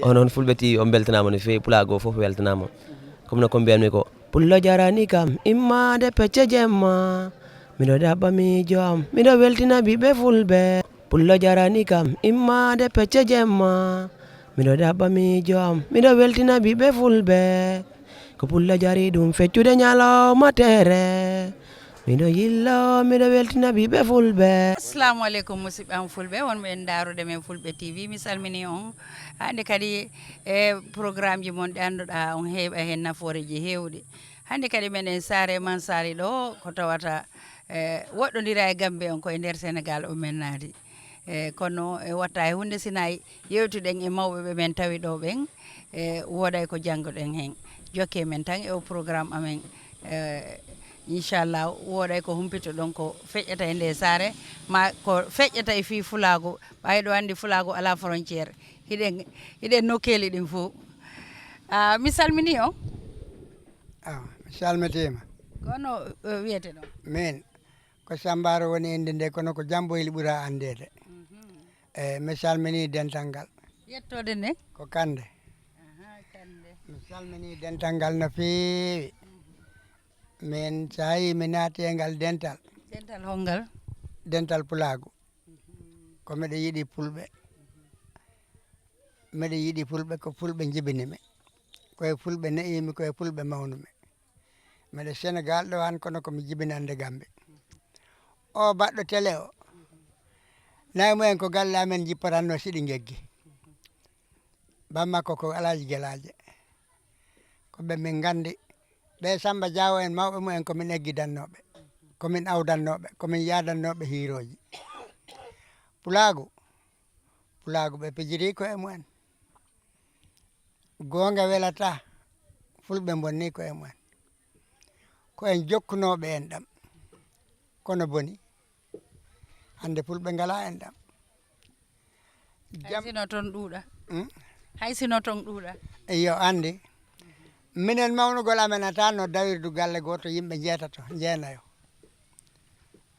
onon fulɓe ti on beltanama no fewi pulago fof weltanama comme no ko mbiyatmi ko pullo jarani kam immade pecce jemma miɗo ɗaɓɓa miijo am miɗo weltina ɓiɓɓe fulɓe pullo jarani kam immade pecce jemma miɗo ɗaɓɓa miijo am miɗo weltina ɓiɓɓe fulɓe ko pullo jari ɗum feccude ñalawma tere miɗo yillo miɗo weltina ɓiɓɓe fulɓe. Assalamu aleykum musidɓe am fulɓe wonɓe en darude men fulɓe tv mi salmini on hande kadi e programme ji mon ɗi annduɗa on heeɓa hen nafooreji hewɗi hande kadi meɗen saare Mansali ɗo ko tawata woɗɗodira e Gambie on koye nder Sénégal o men naati kono watta e hunde sina yewtuɗen e mawɓe men tawi ɗo ɓen wooday ko janggoɗen hen jokke men tan e o programme amen inchallah wooɗay ko humpito ɗon ko feƴƴata e nde saare ma ko feƴƴata e fi Fulago ɓayɗo andi Fulago ala frontiére hiɗen nokkeli ɗin fof mi salmini on mi salmitima kono wiyete ɗon min ko Sambaro woni inde nde kono ko Jamboyli ɓuura andede mi salmini dental ngal yettode nde ko Kande Kande mi salmini dental ngal no feewi min sa yi mi naati e ngal dental hongal dental Pulago ko miɗo yiɗi fulɓe ko fulɓe jibinimi koye fulɓe ne'imi koye fulɓe mawnumi miɗo Sénégal ɗo han kono komi jibinande Gambie o baɗɗo télé o nayi mumen ko galle amen jippatanno siɗi geggi bammakko ko Alaji Guelaje ko ɓe min gandi ɓe Samba Diawo en mawɓe mumen komin eggidannoɓe komin awdannoɓe komin yadannoɓe hiroji Pulago ɓe pijiri koye mumen gonga welata fulɓe bonni koye mumen ko en jokkunoɓe en ɗam kono boni hande fulɓe ngala en ɗam haysino toon ɗuuɗa haysino toon ɗuuɗa yo andi minen mawnugol amen ata no dawirdu galle goto yimɓe jeetato jeenayo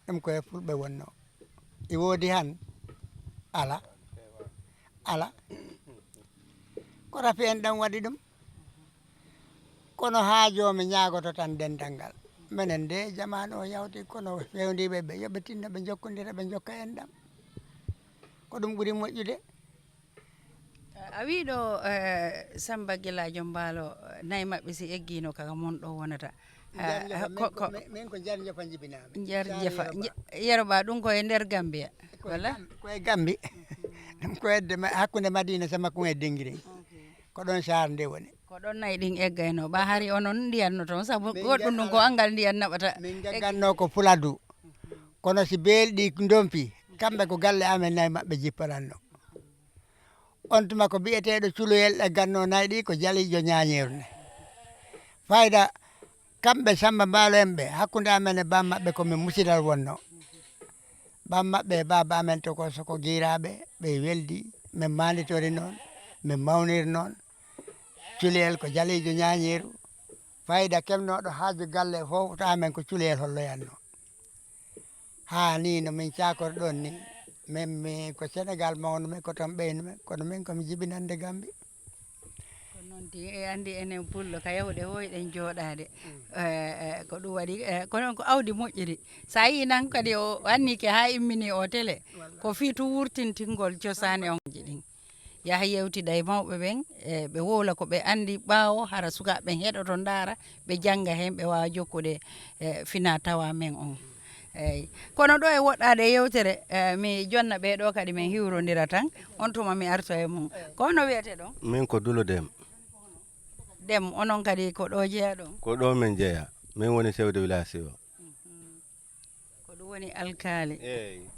ɗum koye fulɓe wonno i woodi han ala ko rafi en ɗam waɗi ɗum kono haajomi ñaagoto tan dental ngal minen de jamanu o yawti kono fewdiɓe ɓe yoɓe tinno ɓe jokkodira ɓe jokka en ɗam ko ɗum ɓuuri moƴƴude a wiɗo Samba Guelajo Mbaalo nayi maɓɓe si eggino kaka mon ɗo wonata min ko Jar Jofa jibinami Jar Jofa Yeroɓa ɗum koye nder Gambia walla koye Gambie ɗum koyedde hakkude Madina sama ko e Dinguiri ko ɗon sar nde woni ko ɗon nayi ɗin eggayno ɓa hari onon ndiyanno toon saabu goɗɗum ɗum ko angal ndiyan naɓata min gagganno ko Fuladu kono si beelɗi dompi kamɓe ko galle amen nayi maɓɓe jipparanno on tuma ko biyeteɗo culoyel ɗe ganno nayi ɗi ko Jalijo Ñañeru ne fayda kamɓe Samba Mbaalo en ɓe hakkude amen e bammaɓɓe komin musidal wonno bammaɓɓe e baba amen to ko soko guiraɓe ɓe weldi min manditori noon min mawniri noon culoyel ko Jalijo Ñañeru fayda kemnoɗo haaju galle fof to amen ko culoyel holloyanno ha ni no min cakori ɗon ni min mi ko Sénégal mawnumi ko toon ɓeynumi kono min komi jibinande Gambie ko noon ti e andi enen pullo ka yawɗe woyɗen jooɗade ko ɗum waɗi kono ko awdi moƴƴiri sa yi nan kadi o annike ha immini o télé ko fiitu wurtintingol cosane on ji ɗin yaha yewtida e mawɓe ɓen ɓe wowla ko ɓe andi ɓaawo hara sukaɓe heɗoto ndaara ɓe jangga hen ɓe wawa jokkude fina tawa men on eyyi kono ɗo e woɗɗade e yewtere mi jonna ɓeɗo kadi min hiwrodira tan on tuma mi arto e mum ko hono wiyete ɗon min ko Dulo Dem onon kadi ko ɗo jeeya ɗon ko ɗo min jeeya min woni chef de village o ko ɗum woni alkali eyyi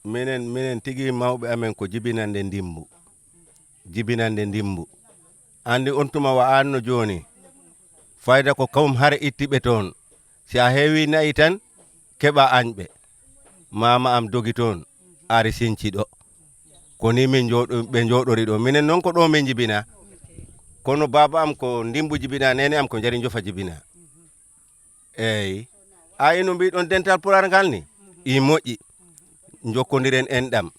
minen tigui mawɓe amen ko jibinande ndimbu andi on tuma wa anno joni fayda ko kam har ittiɓe toon si a heewi nayi tan keɓa añɓe mama am dogi toon ari sinciɗo koni min ɓe jooɗori ɗo minen noon ko ɗo min jibina kono baba am ko ndimbu jibina nene am ko Jari Jofa jibina eyyi a ino mbiɗon dental Pulaar ngal ni i moƴƴi jokkodiren en ɗam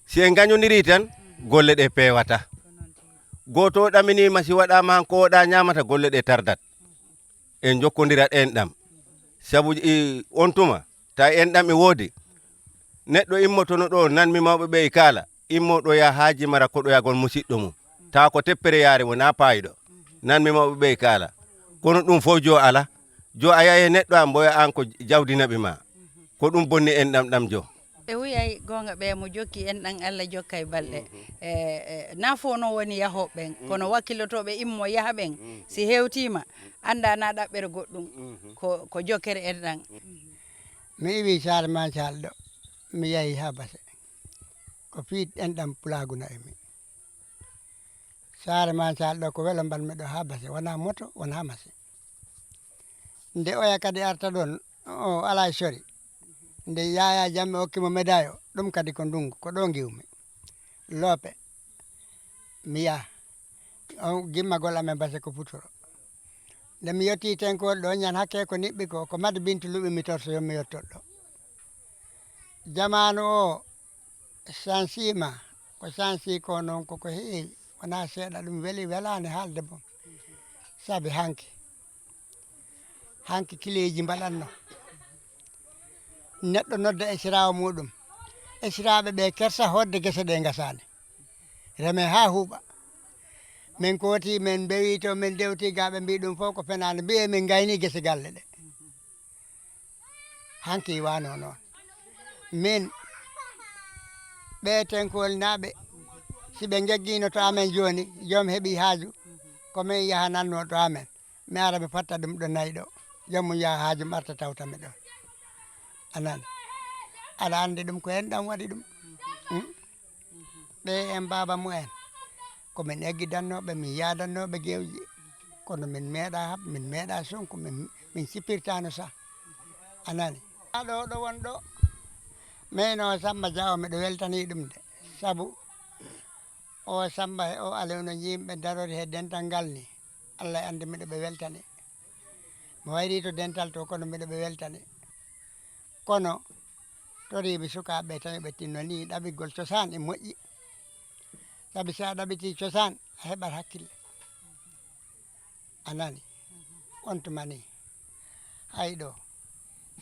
si en gañodiri tan golle ɗe pewata goto ɗaminima si waɗama hanko woɗa ñamata golle ɗe tardat en jokkodira enɗam sabu on tuma ta enɗam e woodi neɗɗo immotono ɗo nanmi mawɓe ɓe e kaala immoɗo ya haaji mara koɗoyagol musidɗo mum ta ko teppere yaare wona payiɗo nanmi mawɓe ɓe e kaala kono ɗum fof jo ala jo a yaye neɗɗo an mboya an ko jawdinaɓe ma ko ɗum bonni enɗam ɗam jo e wiyay gonga ɓe mo jokki en ɗan Allah jokka e balɗe nafo no woni yahoɓe ɓen kono wakkillotoɓe immo yaha ɓen si hewtima anda na ɗaɓɓere goɗɗum ko jokkere en ɗan mi iwi sare ma calɗo mi yahi ha base ko fiit enɗam pulaguna e mi sare ma calɗo ko welo mbalmi ɗo ha base wona moto wona machine nde oya kadi arta ɗon o ala sori nde yaya jamme hokkimo médaille o ɗum kadi ko ndungu ko ɗo giwmi loope mi yaha gimmagol amen base ko Putoro nde mi yetti tenkol ɗo ñan hakke ko niɓɓi ko Madi Bintu luɓi mi torso yo mi yettot ɗo jamanu o sansima ko sansi ko noon koko heewi wona seeɗa ɗum weeli welani haalde boom saabi hanki kileji mbaɗanno neɗɗo nodda e sirawo muɗum e siraɓe ɓe kersa hodde gese ɗe gasani reme ha huuɓa min kooti min bewi to min dewti gaɓe mbi ɗum fof ko fenade mbiye min gayni gese galle ɗe hanki wano noon min ɓe tenkol naɓe si ɓe jagguino to amen joni joom heeɓi haaju komin yaha nanno to amen mi ara mi fatta ɗum ɗo nayi ɗo joomum yaha haaju arta tawtami ɗon anani aɗa andi ɗum ko en ɗam waɗi ɗum ɓe en baba mumen komin eggidannoɓe min yadannoɓe gewji kono min meeɗa min meeɗa sonko min sippirtano sa anani aɗo ɗo won ɗo min o Samba Dia o miɗo weltani ɗum de saabu o Samba o alewno yimɓe darori he dental ngal ni Allah andi miɗo ɓe weltani mi wayri to dental to kono miɗo ɓe weltani kono toriɓe sukaɓe tawi ɓe tinno ni ɗaɓigol cosaan e moƴƴi saabi sa ɗaɓiti cosaan a heɓat hakkille anani on tuma ni hayɗo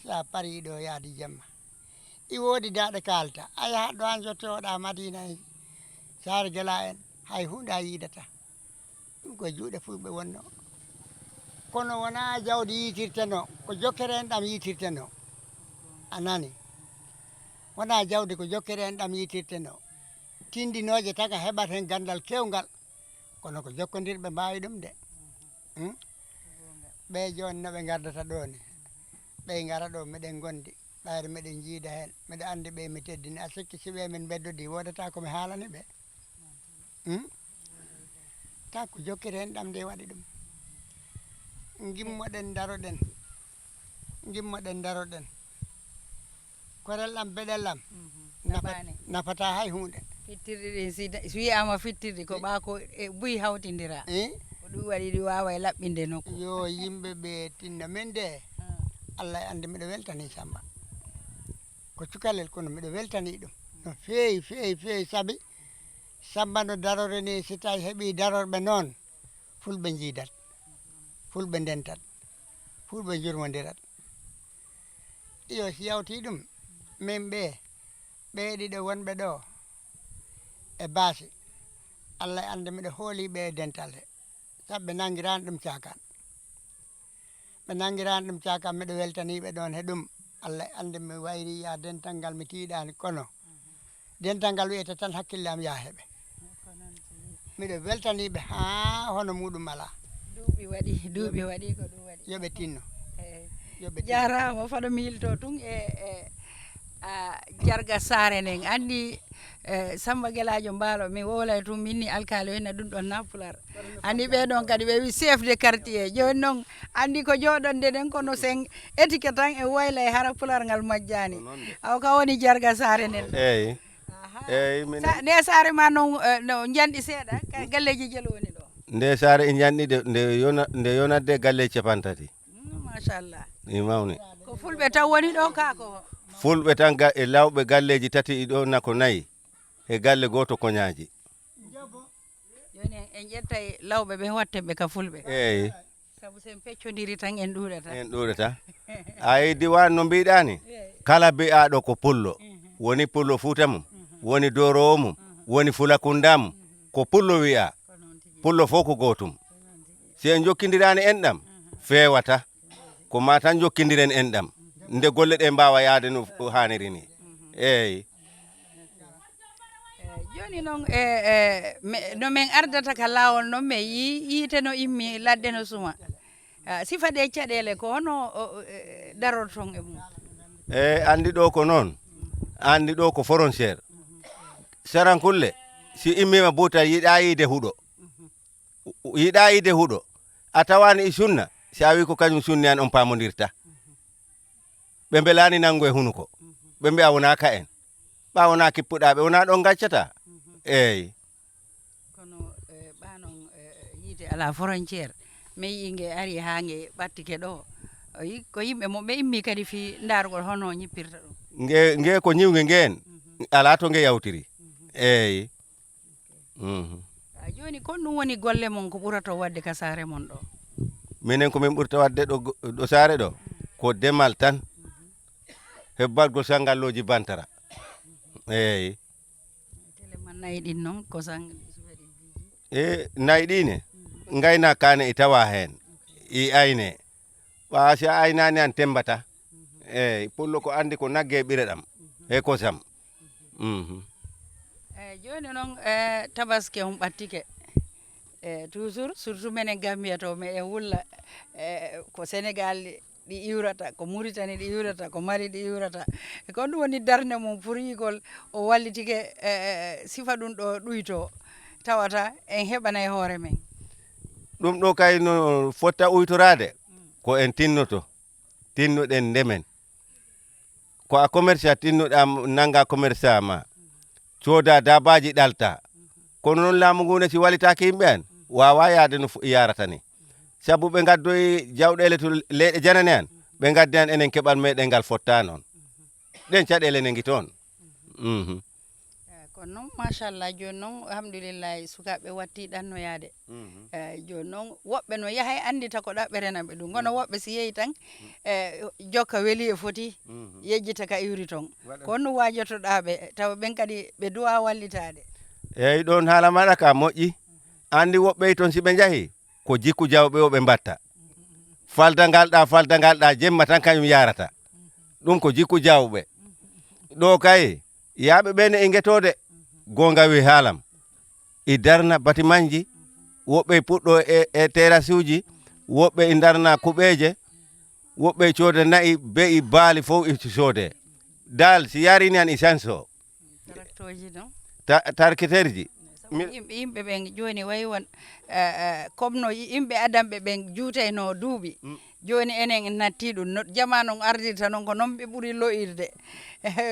sa pari ɗo yaadi jamma i woodi daɗe kalta a yahat ɗo an jottoɗa Madina en Sare Guela en hay hunde a yiidata ɗum koye juuɗe fulɓe wonno kono wona jawdi yitirteno ko jokkere en ɗam yitirteno anani wona jawdi ko jokkere en ɗam yitirteno tindinoje taga heɓat hen gandal kewgal kono ko jokkodirɓe mbawi ɗum de ɓe joni noɓe gardata ɗo ni ɓe gara ɗo meɗen gondi ɓayre meɗen jiida hen meɗa andi ɓe mi teddini a sikki si ɓe min beddodi wodata komi haalani ɓe ta ko jokkere hen ɗam nde waɗi ɗum gimmoɗen daroɗen korel ɗam beɗel ɗam nafata hay hunde fittirɗi ɗin si wiyama fittirɗi ko ɓa ko e buyi hawtidira ko ɗum waɗi ɗi wawa e laɓɓinde nokku yo yimɓe ɓe tinno min de Allah andi miɗo weltani Samba ko cukalel kono miɗo weltani ɗum no feewi saabi Samba no darore ni si tawi heeɓi darorɓe noon fulɓe jiidat fulɓe ndentat fulɓe jurmodirat iyo si yawti ɗum min ɓe ɗiɗo wonɓe ɗo e baasi Allah andi miɗo hooliɓe e dental he saabu ɓe nanguirani ɗum cakan miɗo weltaniɓe ɗon he ɗum Allah andi mi wayri ya dental ngal mi tiiɗani kono dental ngal wiyete tan hakkille am ya heeɓe miɗo weltaniɓe ha hono muɗum ala duuɓi waɗi ko ɗum waɗi yoɓe tinno jarama faɗo mi yilto tun Jarga Sare nden andi Samba Guelajo Mbaalo mi wolay tum minni alkali wenna ɗum ɗon Napular andi ɓeɗon kadi ɓe wi chef de quartier joni noon andi ko joɗonde ɗen kono sen étiquette tan e wayla e hara pular ngal majjani aw ka woni Jarga Sare nden eyyi nde sare ma noon no janɗi seeɗa ka galleji jelo woni ɗo nde sare e janɗi nde yonatde galle capantati machallah i mawni ko fulɓe taw woni ɗo ka ko fulɓe tan e lawɓe galleji tati ɗo nako nayyi e galle goto koñaji joni en ƴettay lawɓe ɓe watteɓe ka fulɓe eyi sabu sen peccodiri tan en ɗuuɗata en ɗuurata ayi diwan no mbiɗani kala mbi'aɗo ko pullo woni pullo Fuuta mum woni Dorowo mum woni Fulakunda mum ko pullo wi'a pullo fof ko gotum si en jokkidirani enɗam fewata ko ma tan jokkidiren enɗam nde golle ɗe mbawa yaade no haniri ni eyi joni noon no min ardata ka lawol noon mi yiite no immi ladde no suma sifa ɗe caɗele ko hono daror ton e mum andi ɗo ko noon andi ɗo ko frontiére Sarankulle si immima buuta yiɗa yiide huuɗo a tawani e sunna si a wi ko kañum sunni an on pamodirta ɓe belani nangu e hunuko ɓe mbiya wona ka en ɓa wona kippuɗaɓe wona ɗon gaccata eyi kono ɓanon yiide ala frontiére mi yii nge ari ha nge ɓattike ɗo ko yimɓe mo ɓe immi kadi fi darugol hono ñippirta ɗum nge ko ñiwge ngeen ala to nge yawtiri eyi joni kon ɗum woni golle mon ko ɓurata wadde ka saare mon ɗo minen komin ɓurta wadde ɗo saare ɗo ko demal tan hebbalgol sangalloji bantara eyi tele man nayi ɗin noon ko nayi ɗine ngayna kane e tawa hen i ayne ɓa si a aynani an tembata eyi pullo ko andi ko nagge ɓire ɗam e kosam joni noon tabaski on ɓattike toujours surtout menen Gambia to meɗen wulla ko Sénégal ɗi iwrata ko Mauritanie ɗi iwrata ko Mali ɗi iwrata ko ɗum woni darde mum pour yigol o wallitike sifa ɗum ɗo ɗuyto tawata en heɓanay hoore men ɗum ɗo kay no fotta uytorade ko en tinnuɗen ndemen ko a commerçant tinnuɗa nanga commerçant ma cooda dabaji ɗalta kono noon laamu ngu ne si walitaki yimɓe an wawa yaade no yarata ni sabu ɓe gaddoyi jawɗele to leyɗe janane an ɓe gaddi an enen keɓal meɗen ngal fotta noon ɗen caɗele ne ngi toon kono noon machallah joni noon alhamdoulillahi sukaɓe watti ɗannoyade joni noon woɓɓe no yaahay andita ko ɗaɓɓere naɓe ɗum gono woɓɓe si yeehi tan jokka weeli e foti yejjita ka iwri ton ko honno wajotoɗaɓe tawa ɓen kadi ɓe duwa wallitade eyyi ɗon haala maɗa ka moƴƴi andi woɓɓe toon si ɓe jaahi ko jikku jawɓe o ɓe mbatta falda ngalɗa jemma tan kañum yarata ɗum ko jikku jawɓe ɗo kay yaaɓe ɓene e guetode gonga wi haalam i darna batimanji woɓɓe puɗɗo e terrasse uji woɓɓe e darna kuɓeje woɓɓe e cooda nayi be i baali fof i soode dal si yarini an essence o tractoji non tarketerji yimɓe ɓen joni wayi won comme no yimɓe adamɓe ɓen juutayno duuɓi joni enen en natti ɗum jamanu ardirta noon ko noon ɓe ɓuuri loyirde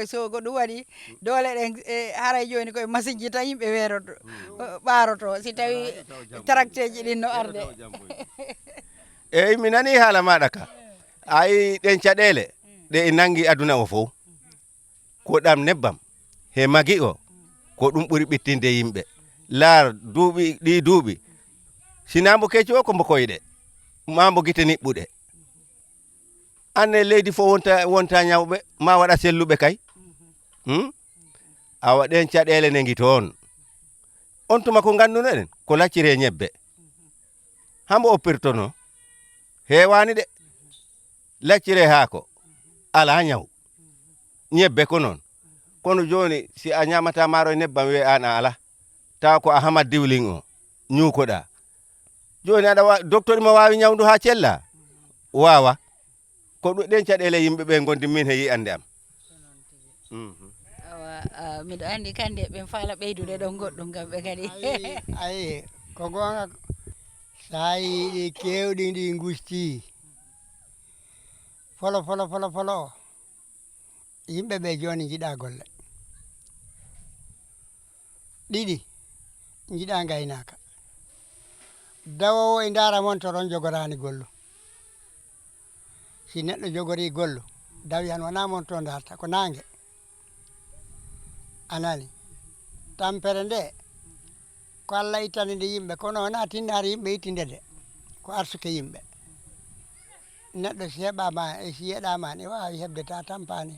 so ko ɗum waɗi doole ɗen haray joni koye machine ji tan yimɓe weeroto ɓaaroto si tawi tracteji ɗin no arde eyyi mi nani haala maɗa ka ayi ɗen caɗele ɗe e nangi aduna o fof ko ɗam nebbam he magi o ko ɗum ɓuuri ɓittinde yimɓe laar ɗi duuɓi sina mbo kecci o ko mbo koyɗe ma mbo guite niɓɓuɗe anne leydi fof wonta ñawɓe ma waɗa selluɓe kay awa ɗen caɗele ne ngi toon on tuma ko ganduno ɗen ko laccire ñebbe hambo oppirtono hewani de laccire haako ala ñaw ñebbe ko noon kono joni si a ñamata maaro e nebbam wiye an a ala taw ko a hamat diwlin o ñukoɗa joni aɗa docteur mo wawi ñawdu ha cella wawa ko ɗen caɗele yimɓe ɓe gondi min he yi ande am awa miɗo andi kande ɓen faala ɓeydude ɗon goɗɗum kamɓe kadi ayi ko gonga sa yiɗi kewɗi ɗi gusti folo yimɓe ɓe joni jiɗa golle ɗiɗi jiɗa gaynaka dawowo e dara mon toron jogorani gollu si neɗɗo jogori gollu dawi han wona mon to darta ko nangue anani tampere nde ko Allah ittanide yimɓe kono wona tinnaare yimɓe ittindede ko arsuke yimɓe neɗɗo si heɓama e si yeɗama ne wawi hebde ta tampani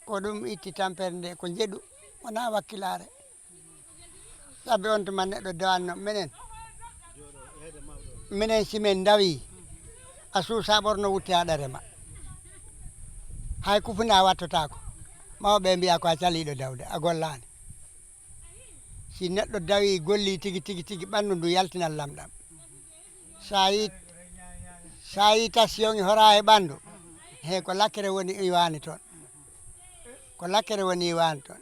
ko ɗum itti tampere nde ko jeeɗu wona wakkilare sabi on tuma neɗɗo dawanno minen simen dawi a suusa ɓorno wutte aɗa rema hay kufuna wattotako mawɓe mbiya ko a caliɗo dawde a gollani si neɗɗo dawi golli tigi tigi tigi ɓandu ndu yaltinan lamɗam sa yi tension hora e ɓandu he ko lakkere woni iwani toon ko lakkere woni iwani toon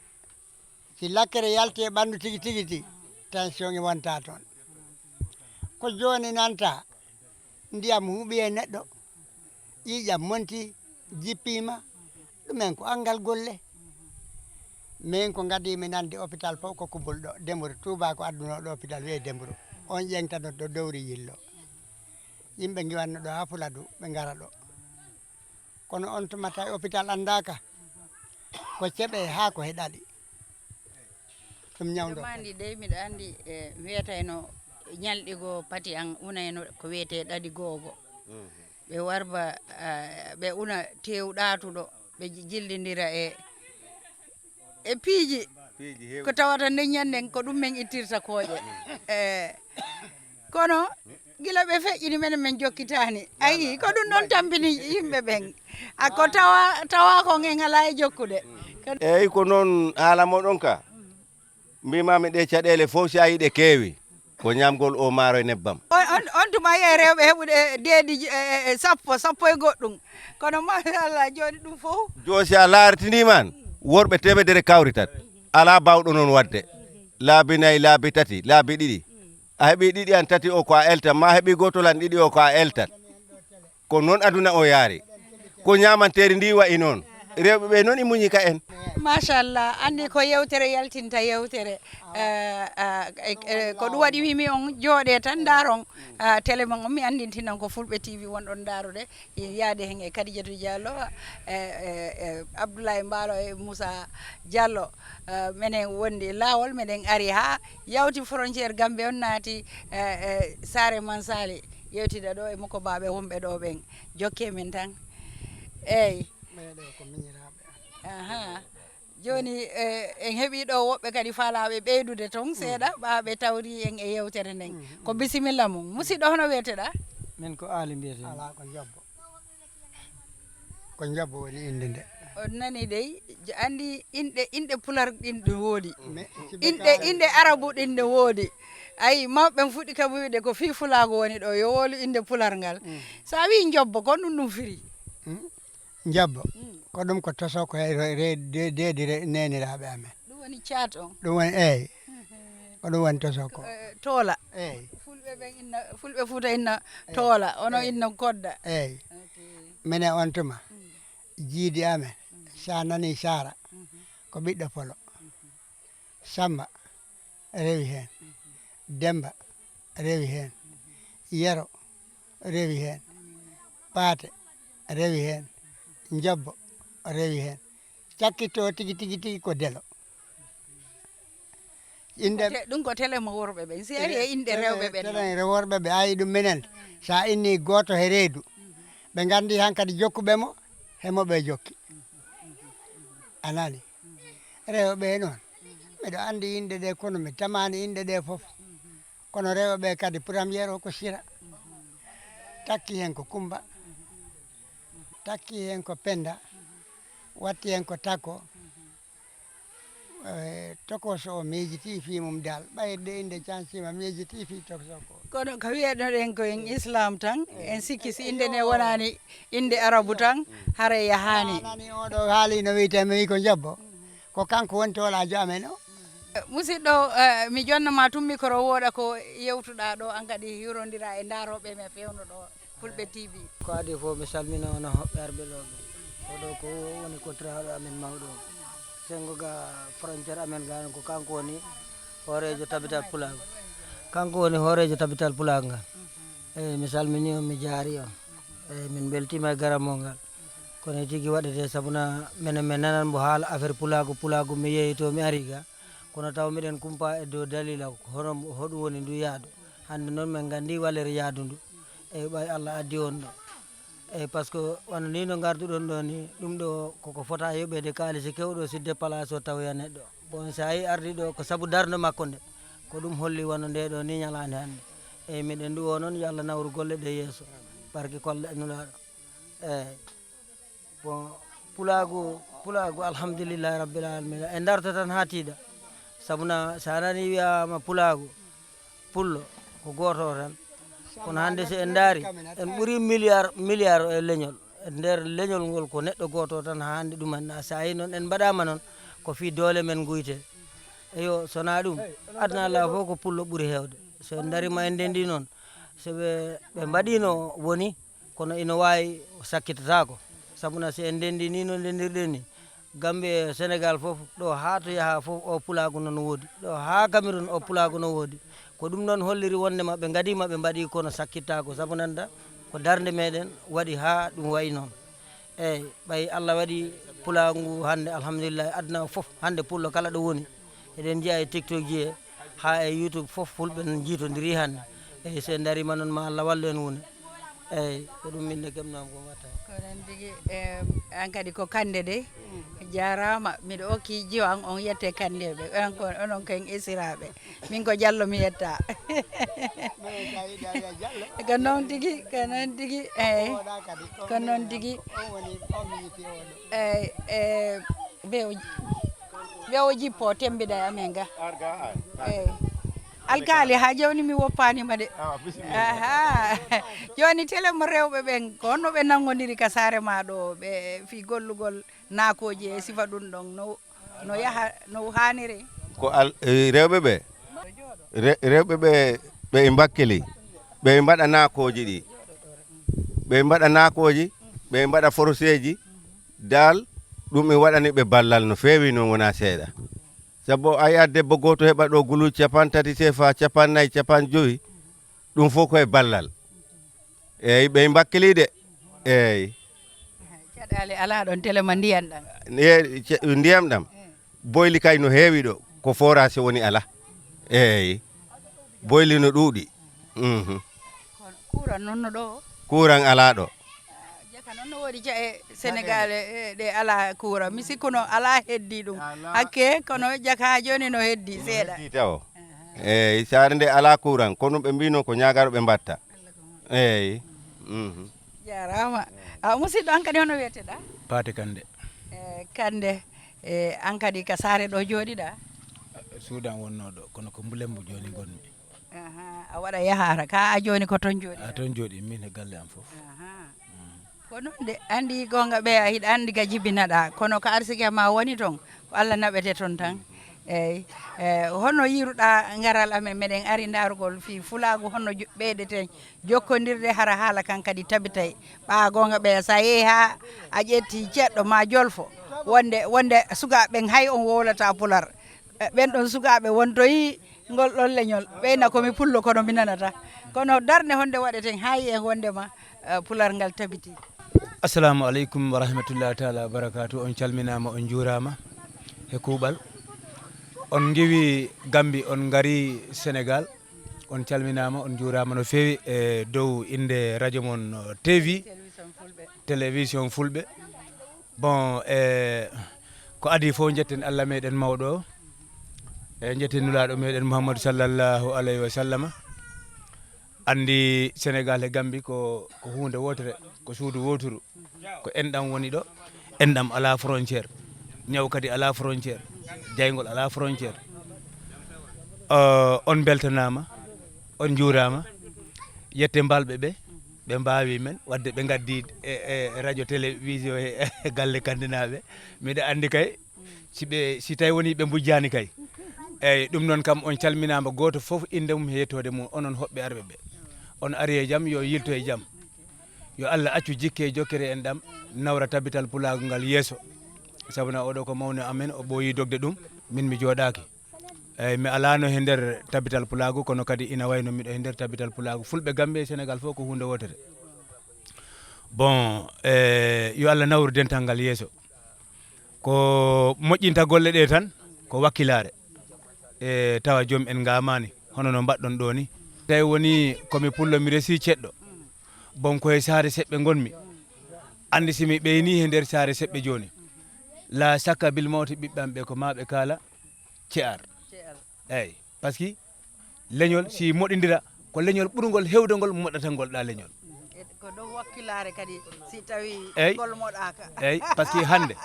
si lakkere yalti e ɓandu tigi tigi tigi tension wonta toon ko joni nanta ndiyam huuɓi e neɗɗo ƴiƴam monti jippima ɗumen ko angal golle min ko gadimi nande hôpital fof ko Kumbul ɗo Demburu Touba ko addunoɗo hôpital wiye Demburu on ƴengtano ɗo dowri yillo yimɓe giwanno ɗo ha Fuladu ɓe gara ɗo kono on tumata hôpital andaka ko ceeɓe ha ko heɗaɗi ɗum ñawdo mandi de miɗa andi wiyeteno ñalɗigo pati an unayno ko wiyete ɗaɗi googo ɓe warba ɓe una tew ɗatuɗo ɓe jillidira e piiji ko tawata nden ñanden ko ɗum men ittirta kooƴe kono gila ɓe feƴƴini men min jokkitani ayi ko ɗum ɗon tampini yimɓe ɓen ko tawa ko en ala e jokkude eyyi ko noon haala moɗon ka mbimami ɗe caɗele fof si a yiɗe keewi ko ñamgol o maaro e nebbam on tuma yiye rewɓe heɓude deedi sappo e goɗɗum kono machallah joni ɗum fof joosi a laartiniman worɓe temedere kawritat ala bawɗo noon wadde laabi nayyi laabi tati laabi ɗiɗi a heeɓi ɗiɗi an tati o ko a eltat ma heeɓi gotol an ɗiɗi o ko a eltat ko noon aduna o yaari ko ñamanteri ndi wayi noon rewɓe ɓe noon i muñi ka en machallah andi ko yewtere yaltinta yewtere ko ɗum waɗi wimi on jooɗe tan daron télé mon on mi andintinan ko Fulɓe TV wonɗon darude yaade hen e Kadidiatou Diallo Abdoulaye Mballo e Moussa Diallo menen wondi lawol meɗen ari ha yawti frontiére Gambie on naati Saare Mansali yewtida ɗo e makko baɓe wonɓe ɗo ɓen jokke men tan eyyi joni en heeɓi ɗo woɓɓe kadi faalaɓe ɓeydude toon seeɗa ɓaɓe tawri en e yewtere nden ko bisimilla mum musidɗo hono wiyeteɗa min ko Ali mbiyete ala ko jabbo woni inde nde on nani dey andi inɗe pular ɗinɗe woodi inɗe arabu ɗinɗe woodi ayi mawɓe fuɗɗi kam wiide ko fi fulago woni ɗo yo wolu inde pular ngal sa wi jobbo kon ɗum firi jabbo ko ɗum ko toso ko deedi neniraɓe amen ɗum woni caat on ɗum woni eyyi ko ɗum woni toso ko toola eyyi fulɓe Fuuta inna toola ono inna kodda eyyi minen on tuma jiidi amen sa nani Sara ko ɓiɗɗo Polo Samba rewi hen Demba rewi hen Yero rewi hen Paate rewi hen Jobbo rewi hen cakkitto tigi tigi tigi ko Delo inde ɗum ko télé mo worɓe ɓe si ari e inde rewɓe ɓe télé worɓe ɓe ayi ɗum minen sa inni goto he reedu ɓe gandi hankkadi jokkuɓe mo hemoɓe jokki anani rewɓe noon miɗo andi inde ɗe kono mi tamani inde ɗe foof kono rewɓe kadi premiére o ko Sira takki hen ko Kumba takki hen ko Penda watti hen ko Takko tokoso o miijiti fi mum dal ɓayde inde cansima miijiti fi tokoso ko kono ko wiyeɗoɗen ko en islam tan en sikki si inde ne wonani inde arabu tan hara yahani nani oɗo haali no wiyete mi wi ko jabbo ko kanko woni tolajo amen o musidɗo mi jonnama tum micro woɗa ko yewtuɗa ɗo an kadi hirodira e daroɓe me fewno ɗo Fulɓe TV ko adi fof mi salmina on hoɓɓe arɓe ɗo oɗo ko woni contrahaɗo amen mawɗo sengo ga frontiére amen ga ko kanko woni horejo tabital pulago kanko woni horejo tabital pulago ngal eyyi mi salmini on mi jaari on eyyi min beltima e garamol ngal kono tigui waɗete sabuna minen min nanan mbo haala affaire pulago mi yeehi to mi ari ga kono taw miɗen kumpa e dow dalila hono hoɗum woni ndu yaadu hande noon min gandi walere yaadu ndu eyyi ɓay Allah addi on ɗo eyyi par ce que wano ni no garduɗon ɗo ni ɗum ɗo koko fota yoɓede kalisi kewɗo sidde place o tawoya neɗɗo bon sa yi ardi ɗo ko saabu darde makko nde ko ɗum holli wano nde ɗo ni ñalande hande eyyi miɗen duwo noon yo Allah nawru golle ɗe yeeso barke kolle nulaɗo eyyi bon pulagu alhamdulillahi rabbil alamina e darto tan ha tiiɗa sabuna sa nani wiyama pulagu pullo ko goto tan kono hande so en daari en ɓuuri milliard e leñol e nder leñol ngol ko neɗɗo goto tan ha hande ɗumanna sa yi noon en mbaɗama noon ko fi doole men guyte eyo sona ɗum adna Allah fof ko pullo ɓuuri hewde so en darima en ndendi noon so ɓe mbaɗino woni kono ina wawi sakkitatako sabuna so en ndendi ni no ndendirɗen ni Gambie Sénégal fof ɗo ha to yaaha fof o pulagu noon woodi ɗo ha Cameroun o pulagu no woodi ko ɗum noon holliri wondema ɓe gadima ɓe mbaɗi kono sakkittako saabu nanda ko darde meɗen waɗi ha ɗum wayi noon eyyi ɓay Allah waɗi pulagu hande alhamdulillah aduna fof hande pullo kala ɗo woni eɗen jiiya e TikTok ji e ha e YouTube fof fulɓe jiitodiri hande eyyi so en darima noon ma Allah wallu en woni eyyi ko ɗum minne kemnam ko watta konon tigui an kadi ko Kande de jarama miɗo okki jiwa an on yette Kandeɓe onon koyen esiraɓe min ko Diallo mi yetta ko noon tigui eyyi ko noon tigui eyyi ɓe o jippo tembiɗa e amen ga eyyi alkali ha joni mi woppanima de aha joni télé mo rewɓe ɓen ko honno ɓe nangodiri ka saare ma ɗo ɓe fi gollugol nakoji e sifa ɗum ɗon no yaha no haniri ko rewɓe ɓe rewɓe ɓe ɓe mbakkili ɓe mbaɗa nakoji ɗi ɓe mbaɗa nakoji ɓe mbaɗa forceji dal ɗum e waɗani ɓe ballal no feewi noon wona seeɗa sabu a yiya debbo goto heɓa ɗo gulu 30 CFA 40 50 ɗum fof koye ballal eyyi ɓe mbakkili de eyyi caɗale ala ɗon télé ma ndiyan ɗam ndiyam ɗam boyli kay no heewi ɗo ko forage woni ala eyyi boyli no ɗuuɗi courant noon no ɗo courant ala ɗo jaka noon no woodi e Sénégal ɗe ala courant mi sikkuno ala heddi ɗum hakke kono jaka joni no heddi seeɗa taw eyyi saare nde ala courant kono ɓe mbino ko ñagaro ɓe mbatta eyyi jarama musidɗo an kadi hono wiyeteɗa Paate Kande Kande an kadi ka saare ɗo jooɗiɗa Suudan wonnoɗo kono ko Mbulembu joni gonmi a waɗa yahara ka a joni ko toon jooɗi a toon jooɗi min e galle am fof ko noon de andi gonga ɓe a hiɗa andi ga jibinaɗa kono ko arsike ma woni toon ko Allah naɓete toon tan eyyi honno yiruɗa ngaral amen meɗen ari darugol fi fulagu honno ɓeydeten jokkodirde hara haala kan kadi tabitay ɓa gonga ɓe sa yeehi ha a ƴetti ceɗɗo ma jolfo wonde sukaɓe hay on wowlata pular ɓen ɗon sukaɓe wontoyi ngol ɗon leñol ɓeyna komi pullo kono mi nanata kono darde honde waɗeten hayi e wondema pular ngal tabiti assalamu aleykum wa rahmatullahi taala wa barakatu on calminama on juurama e kuuɓal on gewi Gambie on gari Sénégal on calminama on juurama no fewi e dow inde radio mon TV télévision fulɓe bon ko adi fof jetten Allah meɗen mawɗo e jetten nulaɗo meɗen Mouhamadou sallallahu alayhi wa sallama andi Sénégal e Gambie ko hunde wotere ko suudu woturu ko enɗam woni ɗo enɗam ala frontiére ñaw kadi ala frontiére jaygol ala frontiére on beltanama on juurama yette mbalɓe ɓe mbawi men wadde ɓe gaddi e radio télévision e galle kandinaɓe miɗa andi kay si tawi woni ɓe bujjani kay eyyi ɗum noon kam on calminama goto foof inde mum e yettode mum onon hoɓɓe arɓe ɓe on ari e jaam yo yilto e jaam yo Allah accu jikke jokkere en ɗam nawra tabital pulago ngal yeeso sabuna oɗo ko mawni amen o ɓooyi dogde ɗum min mi jooɗaki eyyi mi alano e nder tabital pulago kono kadi ina wayno miɗo e nder tabital pulago fulɓe Gambie e Sénégal fof ko hunde wotere bon yo Allah nawru dental ngal yeeso ko moƴƴinta golle ɗe tan ko wakkilare e tawa joom en ngamani hono no mbaɗɗon ɗo ni tawi woni komi pullo mi resi ceɗɗo bon koye saare seɓɓe gonmi andi simi ɓeyni e nder saare seɓɓe joni la sakka bil mawti ɓiɓɓam ɓe ko maɓe kaala ce'ar eyyi par ce que leñol si moɗidira ko leñol ɓurgol hewde ngol moɗata golɗa leñol ko ɗum wakkilare kadi si tawi eyyi gol moɗaka eyyi par ce que hande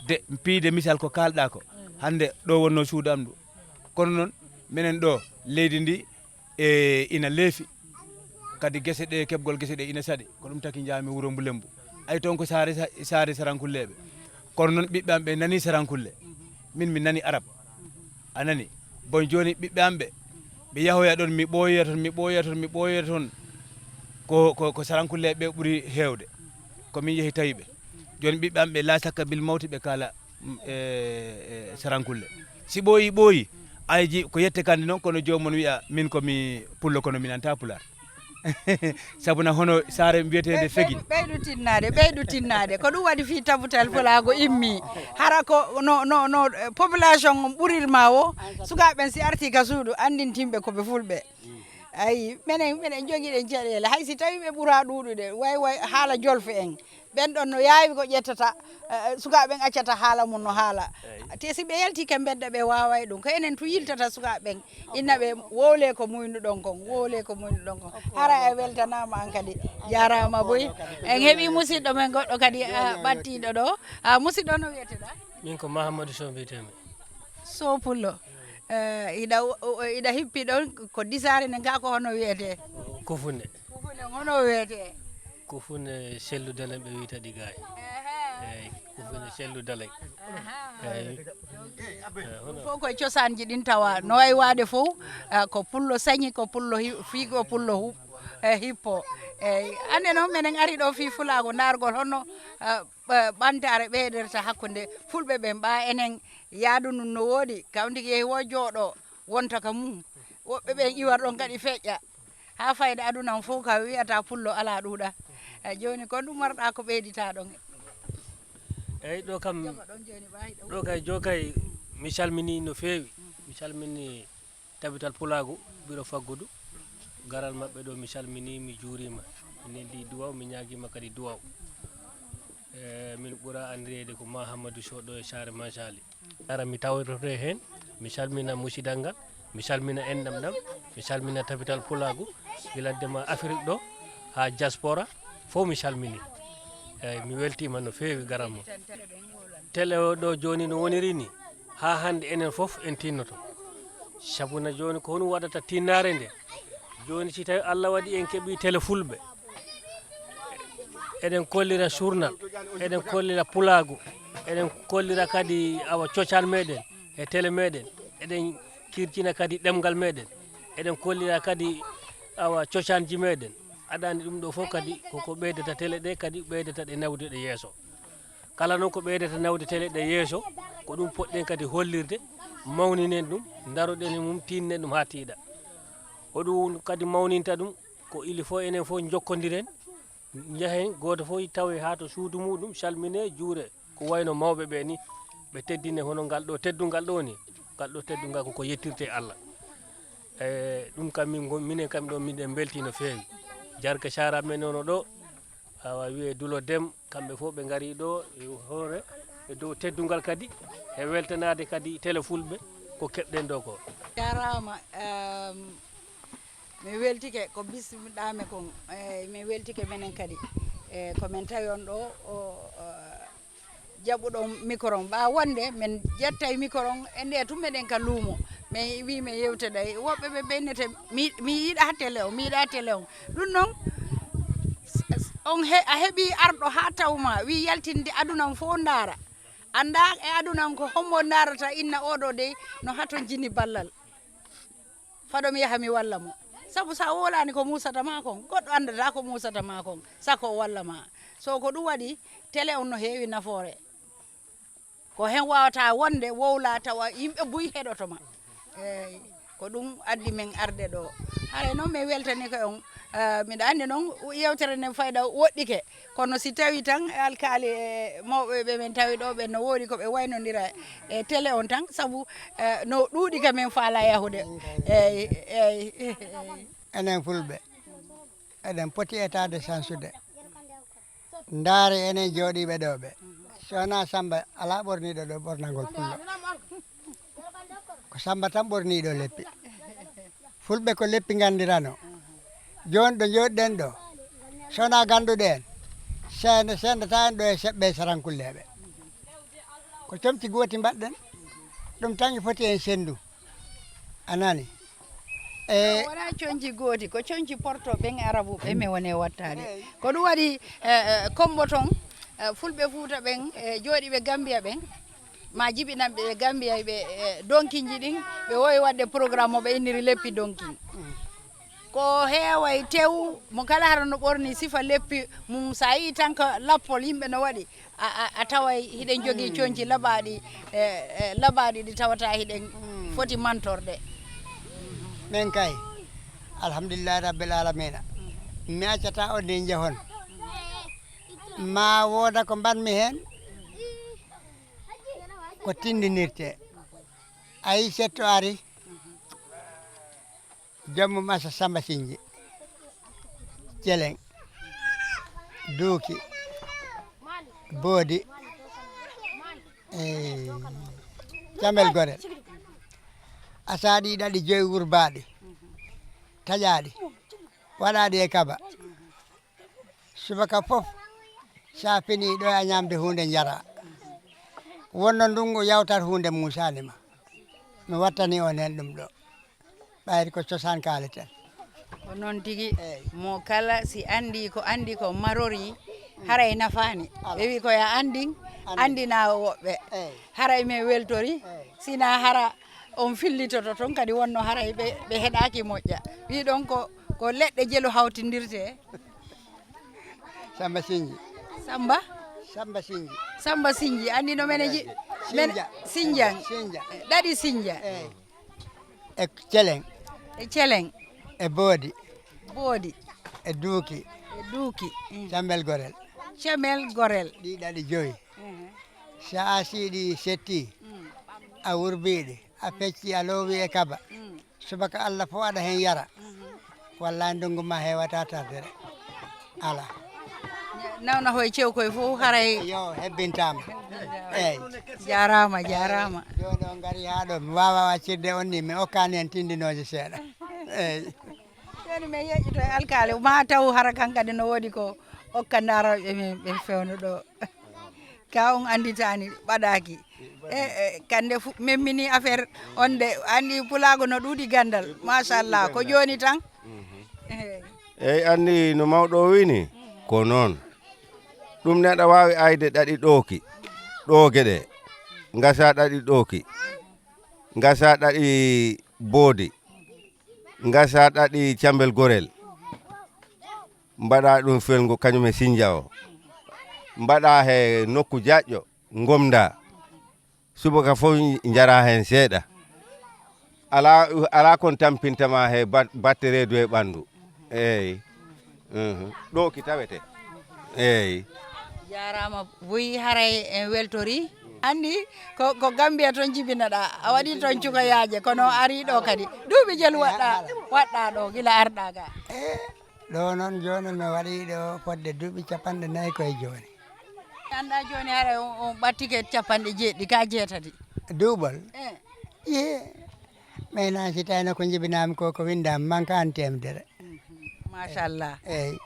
de piide misal ko kalɗa ko hande ɗo wonno suudu am ɗo kono noon minen ɗo leydi ndi e ina leefi kadi guese ɗe keɓgol guese ɗe ina saaɗi ko ɗum taki jami wuuro Mbulembu ay toon ko saare sarankulleɓe kono noon ɓiɓɓe am ɓe nani sarankulle min mi nani arab a nani bon joni ɓiɓɓe am ɓe ɓe yahoya ɗon mi ɓooya toon ko sarankulleɓe ɓe ɓuuri hewde komin yeehi tawiɓe joni ɓiɓɓe am ɓe la sakka bil mawti ɓe kaala sarankulle si ɓooyi ayji ko yette kandi noon kono jomum wiya min komi pullo kono mi nanta pular sabuna hono saare mbiyetede fegui ɓeydu tinnade ko ɗum waɗi fi tabutal pulago immi hara ko no population ɓurirma o sukaɓen si arti ka suudu andintimɓe koɓe fulɓe ayi minen joguiɗen caɗele hay si tawi ɓe ɓuura ɗuɗude way haala jolfe en ɓen ɗon no yaawi ko ƴettata sukaɓen accata haala mum no haala te si ɓe yalti ke bedda ɓe waway ɗum ko enen tu yiltata sukaɓen innaɓe wowle ko muynuɗon kon hara e weltanama an kadi jarama boy en heeɓi musidɗo men goɗɗo kadi ɓattiɗo ɗo musidɗo no wiyeteɗa min ko Mahamadou Sow mbiyetemi Sow Pullo iɗa hippi ɗon ko disare nde ga ko hono wiyete Kufune hono wiyete Kufune sellu dalen ɓe wiyata ɗi gaay eyyi Kufune sellu dalen eyyi fof koye cosanji ɗin tawa no way wade fof ko pullo sañi ko pullo fiigo pullo hippo eyyi ande noon minen ari ɗo fi Fulago dargol honno ɓantare ɓeyderta hakkude fulɓe ɓen ɓa enen yaadu num no woodi kawdi yehi wo jooɗo wonta ka mum woɓɓe ɓen iwat ɗon kadi feƴƴa ha fayde adunan fof ka wiyata pullo ala ɗuuɗa joni kon ɗum marɗa ko ɓeydita ɗon eyyi ɗo kam ɗo kay jo kay mi salmini no feewi mi salmini tabital Pulago ɓiiro faggudu garal mabɓe ɗo mi salmini mi juurima mi neldi duwaw mi ñaguima kadi duwaw min ɓuura andirede ko Mahamadou Sow ɗo e Saare Manjali ara mi tawtoto hen mi salmina musidal ngal mi salmina enɗam ɗam mi salmina tabital Pulago giladdema Afrique ɗo ha diaspora fof mi salmini eyyi mi weltima no feewi garal mo télé o ɗo joni no woniri ni ha hande enen foof en tinnoto sabuna joni ko honum waɗata tinnare nde joni si tawi Allah waɗi en keeɓi télé fulɓe eɗen kollira journal eɗen kollira Pulago eɗen kollira kadi awa cosal meɗen e télé meɗen eɗen kirjina kadi ɗemgal meɗen eɗen kollira kadi awa cosanji meɗen aɗa andi ɗum ɗo fof kadi koko ɓeydata télé ɗe kadi ɓeydata ɗe nawde ɗe yeeso kala noon ko ɓeydata nawde télé ɗe yeeso ko ɗum poɗɗen kadi hollirde mawninen ɗum daroɗen e mum tinnen ɗum ha tiiɗa hoɗum kadi mawninta ɗum ko ili fof enen fof jokkodiren jahen goto fof tawe ha to suudu muɗum salmine juure ko wayno mawɓe ɓe ni ɓe teddine hono ngal ɗo teddungal ɗo ni ngal ɗo teddungal koko yettirte Allah ɗum kam minen kam ɗo miɗen belti no feewi jarga sara men ono ɗo awa wiye Dulo Dem kamɓe fof ɓe gari ɗo e hoore e dow teddungal kadi e weltanade kadi télé fulɓe ko keɓɗen ɗo ko jarama mi weltike ko bismiɗame kon mi weltike minen kadi komin tawi on ɗo jaɓuɗon micro ɓa wonde min ƴettay micro e nde tum meɗen ka luumo mais wi mi yewteɗa woɓɓe ɓe ɓennete mi yiɗa télé o mi yiɗa télé o ɗum noon a heeɓi arɗo ha tawma wi yaltinde aduna fof daara anda e aduna ko hommo darata inna oɗo de no haton jini ballal faɗomi yaha mi walla mo sabu sa wolani ko musata ma kon goɗɗo andata ko musata ma kon sako o walla ma so ko ɗum waɗi télé on no heewi nafoore ko hen wawata wonde wowla tawa yimɓe buy heɗotoma eyyi ko ɗum addi men arde ɗo haray noon mi weltani ko on miɗa anndi noon yewtere nde fayda woɗɗike kono si tawi tan alkaali e mawɓe men tawi ɗo ɓe no woodi ko ɓe waynodira e télé on tan sabu no ɗuuɗi ka men faala yahude eyi enen fulɓe eɗen poti etade sansude ndaare enen jooɗiɓe ɗo ɓe sowona Samba ala ɓorniɗo ɗo ɓornagol pullo ko Samba tan ɓorniɗo leppi fulɓe ko leppi gandirano joni ɗo jooɗiɗen ɗo sowona ganduɗe en sendata en ɗo e seɓɓe sarankulleɓe ko comci gooti mbaɗɗen ɗum tan foti en sendu anani wona coñci gooti ko coñci porto ɓen arabu ɓe mi woni wattade ko ɗum waɗi kombo ton fulɓe Fuuta ɓen jooɗiɓe Gambia ɓen ma jibinanɓe ɓe Gambia ɓe donkinji ɗin ɓe wowi wadde programme o ɓe inniri leppi donkin ko heeway tew mo kala hara no ɓorni sifa leppi mum sa yi tan ko lappol yimɓe no waɗi a taway hiɗen jogii coñci laɓaɗi ɗi tawata hiɗen foti mantorde min kay alhamdulillahi rabbil alamina mi accata o ndi jehon ma wooda ko mbanmi hen ko tindinirte ayi setto ari jommum Massa Samba Sinji Celeng Duuki Boodi Camel Gorel asaɗi ɗaɗi joyi wurbaɗi taƴaɗi waɗaɗi e kaba subaka fof sa fini ɗo a ñamde hunde jara wonno ndungu yawtat hunde musanima mi wattani on hen ɗum ɗo ɓayri ko cosaan kaleten ko noon tigi mo kala si andi ko marori haray nafani ɓe wi ko ya andina woɓɓe haray min weltori sina hara on fillitoto toon kadi wonno haray ɓe heɗaki moƴƴa wi ɗon ko leɗɗe jelu hawtindirte Samba Sinji Samba Sinji andi no mene Sindiang ɗaɗi Sindia e Celeng e Boodi e Duuki Camel Gorel ɗi ɗaɗi joyi sa asiɗi setti a wurbiɗi a fecci a loowi e kaba subaka Allah fo aɗa hen yara wallahi ndungu ma hewata tardere ala nawna hoye cew koye fof haray yo hebbintama eyyi jarama joni o gari ha ɗo mi wawa waccirde on ni mi hokkani hen tindinoje seeɗa eyyi joni mi yeƴƴito e alkali ma taw hara kan kadi no woodi ko hokka daroɓe min ɓe fewno ɗo ka on anditani ɓaɗaki kande memmini affaire on de andi pulago no ɗuuɗi gandal machallah ko joni tan eyyi andi no mawɗo wini ko noon ɗum neɗɗo wawi ayde ɗaɗi ɗooke ɗe gasa ɗaɗi ɗooki gasa ɗaɗi Boodi gasa ɗaɗi Cambel Gorel mbaɗa ɗum felgo kañum e Sindia o mbaɗa he nokku jaƴƴo gomda subaka fof jara hen seeɗa ala kon tampintama he batte reedu e ɓandu eyyi ɗooki tawete eyyi jarama boyi haray en weltori andi ko Gambia toon jibinaɗa a waɗi toon cukoyaje kono ari ɗo kadi duuɓi jelu waɗɗa ɗo gila arɗa ga ɗo noon joni mi waɗi ɗo fodde duuɓi 4 koye joni anda joni haray on ɓattike jeeɗiɗi ka jeetati duuɓol ye mayna si tawino ko jibinami ko windama manque temedere machallah eyyi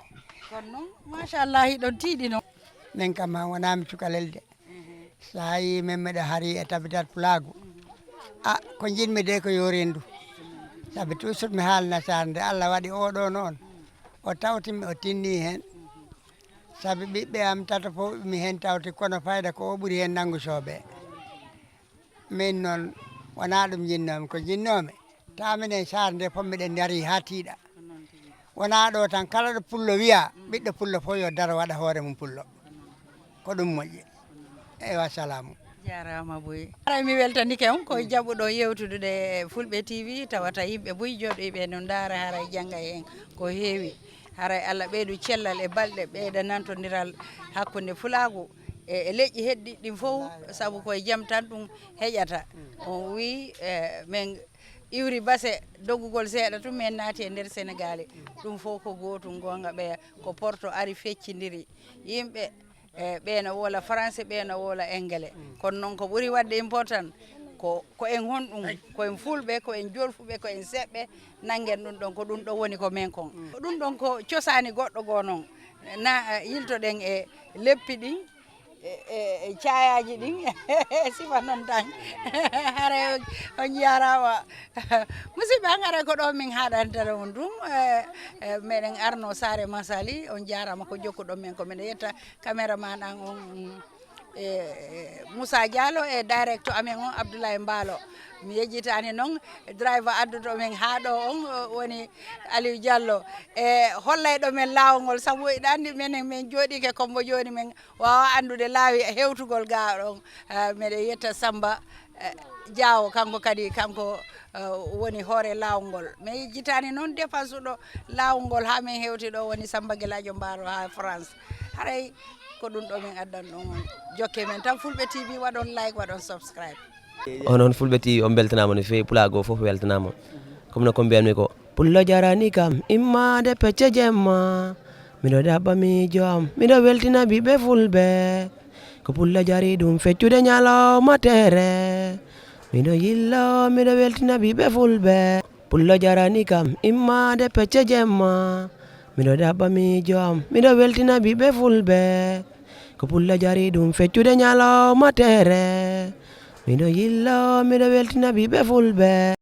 kono noon machallah hiɗon tiiɗi noon min kam ma wonami cukalel de sa yi min mbiɗa haari e tabitat pulago ko jinmi de ko yo rendu saabi toujours mi haalna sar nde Allah waɗi oɗo noon o tawtimi o tinni hen saabi ɓiɓɓe am tata fof mi hen tawti kono fayda ko o ɓuuri hen nanggu soɓe min noon wona ɗum jinnomi ko jinnomi taminen sar nde fof miɗen daari ha tiiɗa wona ɗo tan kala ɗo pullo wiya ɓiɗɗo pullo fof yo daro waɗa hoore mum pullo ko ɗum moƴƴi eyyi wassalamu jarama boy ara mi weltanike on koye jaɓuɗo yewtude Fulɓe TV tawata yimɓe boyi joɗoɓe no daara haray jangga en ko heewi haray Allah ɓeydu cellal e balɗe ɓeyda nantodiral hakkude Fulago e leƴƴi heddiɗɗi fof saabu koye jaam tan ɗum heƴata on wi min iwri base doggugol seeɗa tum min naati e nder Sénégal ɗum fof ko gotum gonga ɓeya ko Porto ari feccidiri yimɓe ɓeena wola français ɓeena wola anglais kono noon ko ɓuuri wadde important ko en honɗum koyen Fulɓe ko en Jolfuɓe ko en Seɓɓe nanggen ɗum ɗon ko ɗum ɗon woni ko men kon ɗum ɗon ko cosani goɗɗo goo noon na yiltoɗen e leppi ɗin e cayaji ɗin sifa noon tan hara on jarama musidɓe han hara ko ɗo min haɗantara on ɗum meɗen Arno Sare Massaly on jarama ko jokkuɗon men ko miɗen yetta caméraman an on Moussa Diallo e directeur amen on Abdoulaye Mballo mi yejjitani noon driver adduɗo men ha ɗo on woni Aliou Diallo e hollayɗo men lawol ngol saabu iɗa andi minen min jooɗike kombo joni min wawa andude laawi hewtugol ga ɗon miɗen yetta Samba Diawo kanko kadi kanko woni hoore lawol ngol mi yejjitani noon dépense ɗo lawol ngol ha min hewti ɗo woni Samba Gueladio Mbaro ha France haray ko ɗum ɗo min addan ɗon jokke men tan Fulɓe TV waɗon like waɗon subscribe onon Fulɓe TV on beltanama no fewi Pulago foof weltanama comme no ko mbiyatmi ko pullo jarani kam immade pecce jemma miɗo ɗaɓɓa miijo am miɗo weltina ɓiɓɓe Fulɓe ko pullo jari ɗum feccude ñalawma tere miɗo yillo miɗo weltina ɓiɓɓe Fulɓe pullo jarani kam immade pecce jemma miɗo ɗaɓɓa miijo am miɗo weltina ɓiɓɓe Fulɓe ko pullo jari ɗum feccude ñalawma tere miɗo yillo miɗo weltina ɓiɓɓe Fulɓe